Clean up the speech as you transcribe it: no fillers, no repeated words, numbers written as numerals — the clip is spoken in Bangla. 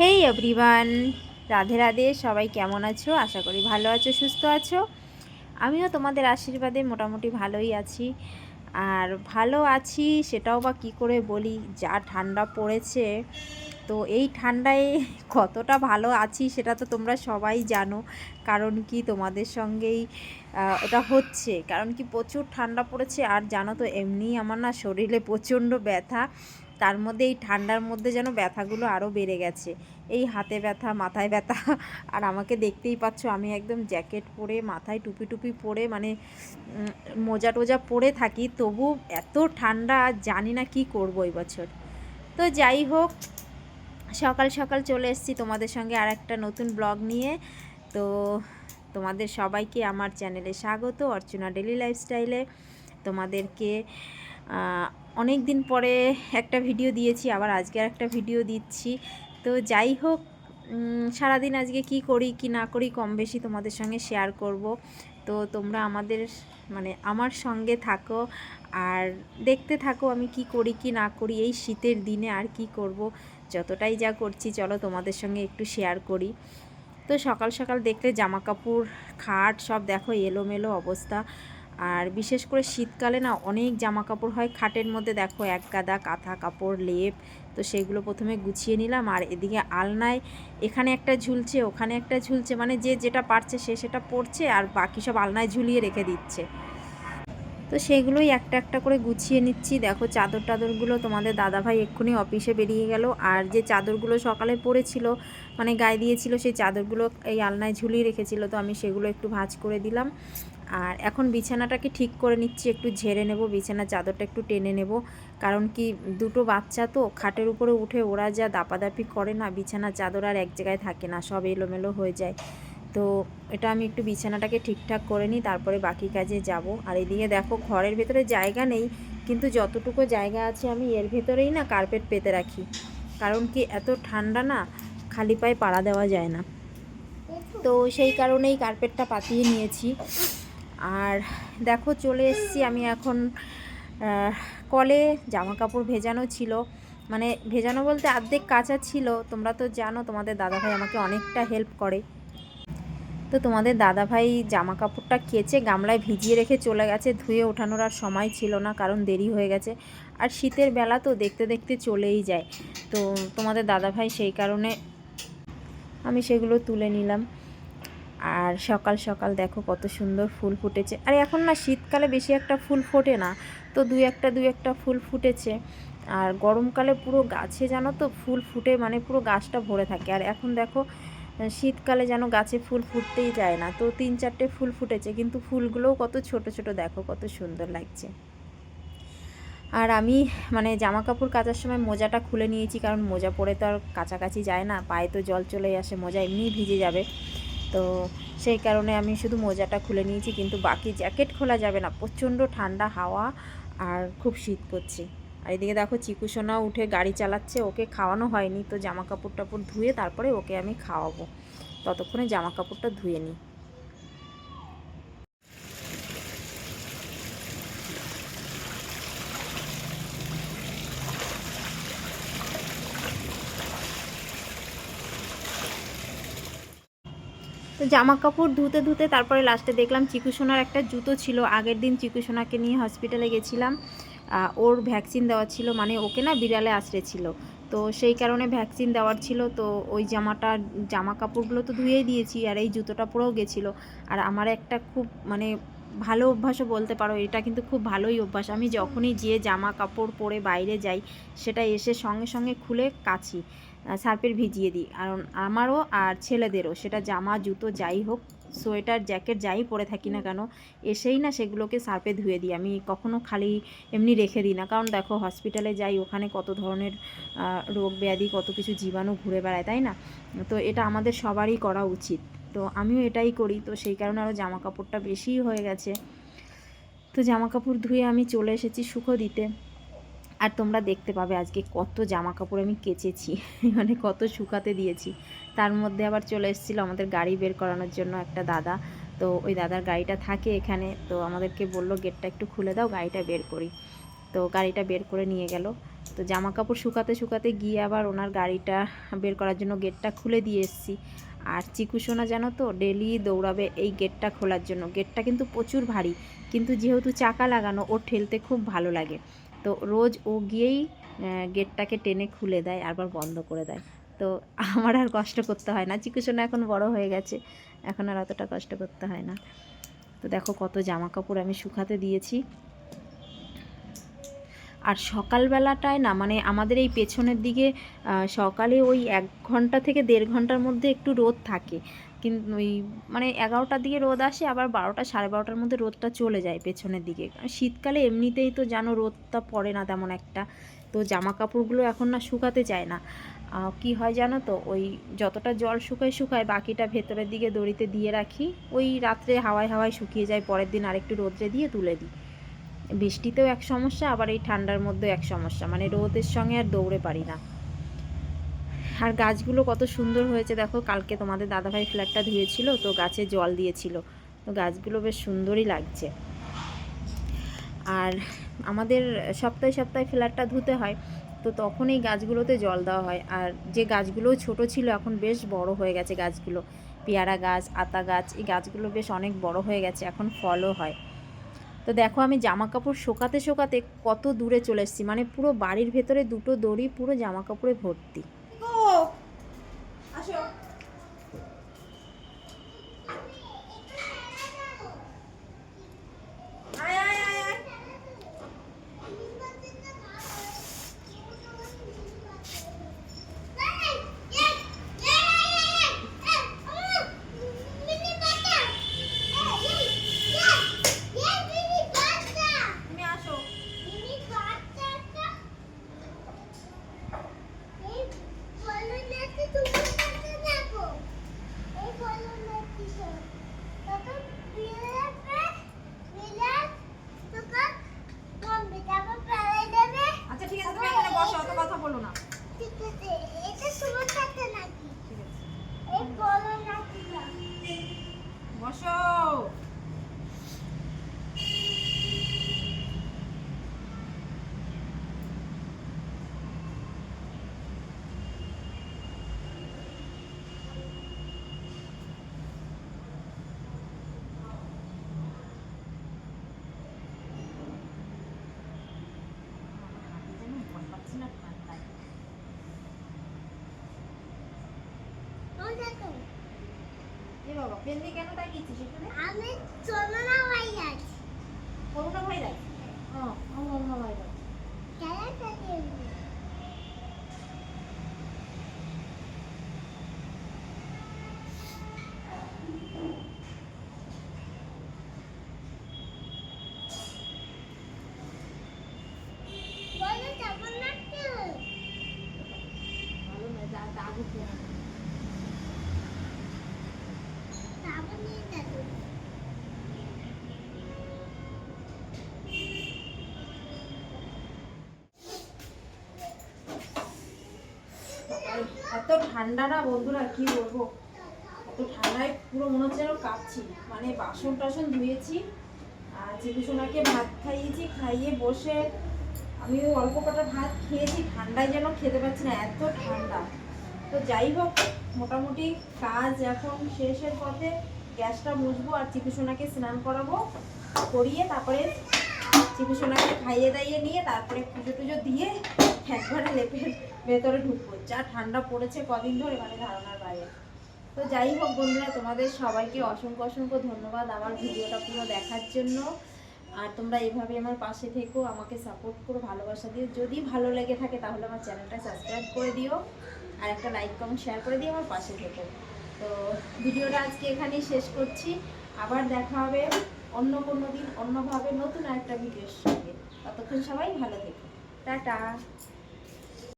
হেই এভরিওয়ান, রাধে রাধে। সবাই কেমন আছো? আশা করি ভালো আছো, সুস্থ আছো। আমিও তোমাদের আশীর্বাদে মোটামুটি ভালোই আছি। আর ভালো আছি সেটাও বা কী করে বলি, যা ঠান্ডা পড়েছে। তো এই ঠান্ডায় কতটা ভালো আছি সেটা তো তোমরা সবাই জানো। কারণ কি তোমাদের সঙ্গেই এটা হচ্ছে, কারণ কি প্রচুর ঠান্ডা পড়েছে। আর জানো তো এমনিই আমার না শরীরে প্রচণ্ড ব্যথা, তার মধ্যে এই ঠান্ডার মধ্যে যেন ব্যথাগুলো আরও বেড়ে গেছে। এই হাতে ব্যথা, মাথায় ব্যথা। আর আমাকে দেখতেই পাচ্ছ, আমি একদম জ্যাকেট পরে, মাথায় টুপি টুপি পরে, মানে মোজা টোজা পরে থাকি, তবু এত ঠান্ডা, জানি না কি করবো এই বছর। তো যাই হোক, সকাল সকাল চলে এসেছি তোমাদের সঙ্গে আর একটা নতুন ব্লগ নিয়ে। তো তোমাদের সবাইকে আমার চ্যানেলে স্বাগত, অর্চনা ডেলি লাইফস্টাইলে। তোমাদেরকে অনেক দিন পরে একটা ভিডিও দিয়েছি, আবার আজকে আর একটা ভিডিও দিচ্ছি। তো যাই হোক, সারাদিন আজকে কি করি কি না করি কম বেশি তোমাদের সঙ্গে শেয়ার করব। তো তোমরা আমার সঙ্গে থাকো আর দেখতে থাকো আমি কি করি কি না করি এই শীতের দিনে। আর কি করব, যতটাই যা করছি চলো তোমাদের সঙ্গে একটু শেয়ার করি। তো সকাল সকাল দেখলে জামা কাপড়, খাট সব দেখো এলোমেলো অবস্থা। আর বিশেষ করে শীতকালে না অনেক জামা কাপড় হয় খাটের মধ্যে, দেখো এক গাদা কাঁথা কাপড়, লেপ। তো সেগুলো প্রথমে গুছিয়ে নিলাম। আর এদিকে আলনায় এখানে একটা ঝুলছে, ওখানে একটা ঝুলছে, মানে যে যেটা পারছে সে সেটা পরছে, আর বাকি সব আলনায় ঝুলিয়ে রেখে দিচ্ছে। তো সেগুলোই একটা একটা করে গুছিয়ে নিচ্ছি। দেখো চাদর টাদরগুলো তোমাদের দাদাভাই এক্ষুনি অফিসে বেরিয়ে গেল। আর যে চাদরগুলো সকালে পরেছিল, মানে গায়ে দিয়েছিল, সেই চাদরগুলো এই আলনায় ঝুলিয়ে রেখেছিল, তো আমি সেগুলো একটু ভাঁজ করে দিলাম। আর এখন বিছানাটাকে ঠিক করে নিচ্ছি, একটু ঝেড়ে নেব, বিছানার চাদরটা একটু টেনে নেব। কারণ কি দুটো বাচ্চা তো খাটের উপরে উঠে ওরা যা দাপাদাপি করে না, বিছানার চাদর আর এক জায়গায় থাকে না, সব এলোমেলো হয়ে যায়। তো এটা আমি একটু বিছানাটাকে ঠিকঠাক করে নিই, তারপরে বাকি কাজে যাব। আর এদিকে দেখো ঘরের ভেতরে জায়গা নেই, কিন্তু যতটুকু জায়গা আছে আমি এর ভেতরেই না কার্পেট পেতে রাখি। কারণ কি এত ঠান্ডা না, খালি পায়ে পাড়া দেওয়া যায় না। তো সেই কারণেই কার্পেটটা পাতিয়ে নিয়েছি। আর দেখো চলে এসেছি আমি এখন কলে। জামা কাপড় ভেজানো ছিল, মানে ভেজানো বলতে অর্ধেক কাচা ছিল। তোমরা তো জানো তোমাদের দাদাভাই আমাকে অনেকটা হেল্প করে। তো তোমাদের দাদাভাই জামা কাপড়টা কেচে গামলায় ভিজিয়ে রেখে চলে গেছে, ধুয়ে ওঠানোর আর সময় ছিল না, কারণ দেরি হয়ে গেছে। আর শীতের বেলা তো দেখতে দেখতে চলেই যায়। তো তোমাদের দাদাভাই সেই কারণে আমি সেগুলো তুলে নিলাম। আর সকাল সকাল দেখো কত সুন্দর ফুল ফুটেছে। আর এখন না শীতকালে বেশি একটা ফুল ফোটে না, তো দুই একটা ফুল ফুটেছে। আর গরমকালে পুরো গাছে জানো তো ফুল ফুটে, মানে পুরো গাছটা ভরে থাকে। আর এখন দেখো শীতকালে যেন গাছে ফুল ফুটতেই যায় না, তো 3-4টে ফুল ফুটেছে, কিন্তু ফুলগুলোও কত ছোট ছোট, দেখো কত সুন্দর লাগছে। আর আমি জামা কাপড় কাচার সময় মোজাটা খুলে নিয়েছি, কারণ মোজা পরে তো আর কাছাকাছি যায় না, পায়ে তো জল চলেই আসে, মোজা এমনিই ভিজে যাবে। তো সেই কারণে আমি শুধু মোজাটা খুলে নিয়েছি, কিন্তু বাকি জ্যাকেট খোলা যাবে না, প্রচণ্ড ঠান্ডা হাওয়া আর খুব শীত করছে। আর এদিকে দেখো চিকুসোনাও উঠে গাড়ি চালাচ্ছে, ওকে খাওয়ানো হয়নি, তো জামা কাপড় টাপড় ধুয়ে তারপরে ওকে আমি খাওয়াবো। ততক্ষণে জামা কাপড়টা ধুয়ে নিই। তো জামা কাপড় ধুতে ধুতে তারপরে লাস্টে দেখলাম চিকুসোনার একটা জুতো ছিল। আগের দিন চিকুসোনাকে নিয়ে হসপিটালে গেছিলাম, ওর ভ্যাকসিন দেওয়া ছিল, মানে ওকে না বিড়ালে আছড়েছিল, তো সেই কারণে ভ্যাকসিন দেওয়ার ছিল। তো ওই জামা কাপড়গুলো তো ধুয়েই দিয়েছি, আর এই জুতোটা পরেও গেছিলো। আর আমার একটা খুব ভালো অভ্যাসও বলতে পারো, এটা কিন্তু খুব ভালোই অভ্যাস। আমি যখনই যে জামা কাপড় পরে বাইরে যাই, সেটা এসে সঙ্গে সঙ্গে খুলে কাচি, সার্ফের ভিজিয়ে দিই। কারণ আমারও আর ছেলেদেরও, সেটা জামা জুতো যাই হোক, সোয়েটার জ্যাকেট যাই পরে থাকি না কেন, এসেই না সেগুলোকে সার্ফে ধুয়ে দিই। আমি কখনো খালি এমনি রেখে দিই না, কারণ দেখো হসপিটালে যাই, ওখানে কত ধরনের রোগ ব্যাধি, কত কিছু জীবাণু ঘুরে বেড়ায়, তাই না? তো এটা আমাদের সবারই করা উচিত। তো আমিও এটাই করি, তো সেই কারণে আরও জামা কাপড়টা বেশিই হয়ে গেছে। তো জামা কাপড় ধুয়ে আমি চলে এসেছি শুকো দিতে। আর তোমরা দেখতে পাবে আজকে কত জামা কাপড় আমি কেচেছি, কত শুকাতে দিয়েছি। তার মধ্যে আবার চলে এসেছিলো আমাদের গাড়ি বের করানোর জন্য একটা দাদা। তো ওই দাদার গাড়িটা থাকে এখানে, তো আমাদেরকে বলল গেটটা একটু খুলে দাও, গাড়িটা বের করি। তো গাড়িটা বের করে নিয়ে গেল। তো জামা কাপড় শুকাতে শুকাতে গিয়ে আবার ওনার গাড়িটা বের করার জন্য গেটটা খুলে দিয়ে এসেছি। আর চিকু সোনা জানো তো ডেলি দৌড়াবে এই গেটটা খোলার জন্য। গেটটা কিন্তু প্রচুর ভারী, কিন্তু যেহেতু চাকা লাগানো ওর ঠেলতে খুব ভালো লাগে, তো রোজ ও গিয়েই গেটটাকে টেনে খুলে দেয় আবার বন্ধ করে দেয়। তো আমার আর কষ্ট করতে হয় না, চিকু সোনা এখন বড় হয়ে গেছে, এখন আর অতটা কষ্ট করতে হয় না। তো দেখো কত জামা কাপড় আমি শুকাতে দিয়েছি। আর সকালবেলাটায় না, মানে আমাদের এই পেছনের দিকে সকালে ওই 1 ঘন্টা থেকে 1.5 ঘন্টার মধ্যে একটু রোদ থাকে, কিন্তু ওই মানে 11টার দিকে রোদ আসে, আবার 12টা 12:30টার মধ্যে রোদটা চলে যায় পেছনের দিকে। শীতকালে এমনিতেই তো জানো রোদটা পড়ে না তেমন একটা, তো জামা কাপড়গুলো এখন না শুকাতে চায় না। কি হয় জানো তো, ওই যতটা জল শুকায় বাকিটা ভেতরের দিকে দড়িতে দিয়ে রাখি, ওই রাত্রে হাওয়ায় হাওয়ায় শুকিয়ে যায়, পরের দিন আরেকটু রোদ্রে দিয়ে তুলে দিই। বৃষ্টিতেও এক সমস্যা, আবার এই ঠান্ডার মধ্যেও এক সমস্যা, মানে রোদের সঙ্গে আর দৌড়ে পারি না। আর গাছগুলো কত সুন্দর হয়েছে দেখো, কালকে তোমাদের দাদাভাই ফ্ল্যাটটা ধুয়েছিল, তো গাছে জল দিয়েছিল, তো গাছগুলো বেশ সুন্দরই লাগছে। আর আমাদের সপ্তাহে সপ্তাহে ফ্ল্যাটটা ধুতে হয়, তো তখন এই গাছগুলোতে জল দেওয়া হয়। আর যে গাছগুলো ছোট ছিল এখন বেশ বড় হয়ে গেছে গাছগুলো, পেয়ারা গাছ, আতা গাছ, এই গাছগুলো বেশ অনেক বড় হয়ে গেছে, এখন ফলও হয়। তো দেখো আমি জামা কাপড় শোকাতে শোকাতে কত দূরে চলে এসেছি, মানে পুরো বাড়ির ভেতরে 2টো দড়ি পুরো জামা কাপড়ে ভর্তি। আসো বসো। বাবা পেন দিয়ে কেন তাকিয়েছিস এখানে? আমি corona virus. Corona virus? Corona virus কেন তাকিয়েছিস? বলো যাব না তো? ভালো না, যা দাদু খেয়ে এত ঠান্ডা না বন্ধুরা, কি বলবো, এত ঠান্ডায় পুরো মনে হচ্ছে যেন কাঁপছি। মানে বাসন টাসন ধুয়েছি, আর চিকু সোনাকে ভাত খাইয়েছি, খাইয়ে বসে আমি অল্প কটা ভাত খেয়েছি, ঠান্ডায় যেন খেতে পাচ্ছি না, এত ঠান্ডা। তো যাই হোক, মোটামুটি কাজ এখন শেষের পথে, গ্যাসটা মুছবো আর চিকু সোনাকে স্নান করাবো, করিয়ে তারপরে চিকু সোনাকে খাইয়ে দাইয়ে নিয়ে তারপরে পুজো টুজো দিয়ে একবারে লেপের ভেতরে ঢুকবো। যা ঠান্ডা পড়েছে কদিন ধরে, মানে ধারণার বাইরে। তো যাই হোক বন্ধুরা, তোমাদের সবাইকে অসংখ্য অসংখ্য ধন্যবাদ আমার ভিডিওটা পুরো দেখার জন্য। আর তোমরা এভাবে আমার পাশে থেকো, আমাকে সাপোর্ট করো, ভালোবাসা দিও। যদি ভালো লেগে থাকে তাহলে আমার চ্যানেলটা সাবস্ক্রাইব করে দিও, আর একটা লাইক কমেন্ট শেয়ার করে দিয়ে আমার পাশে থেকো। তো ভিডিওটা আজকে এখানেই শেষ করছি, আবার দেখা হবে অন্য কোনো দিন অন্যভাবে নতুন একটা ভিডিওর সঙ্গে। ততক্ষণ সবাই ভালো থেকো, টাটা।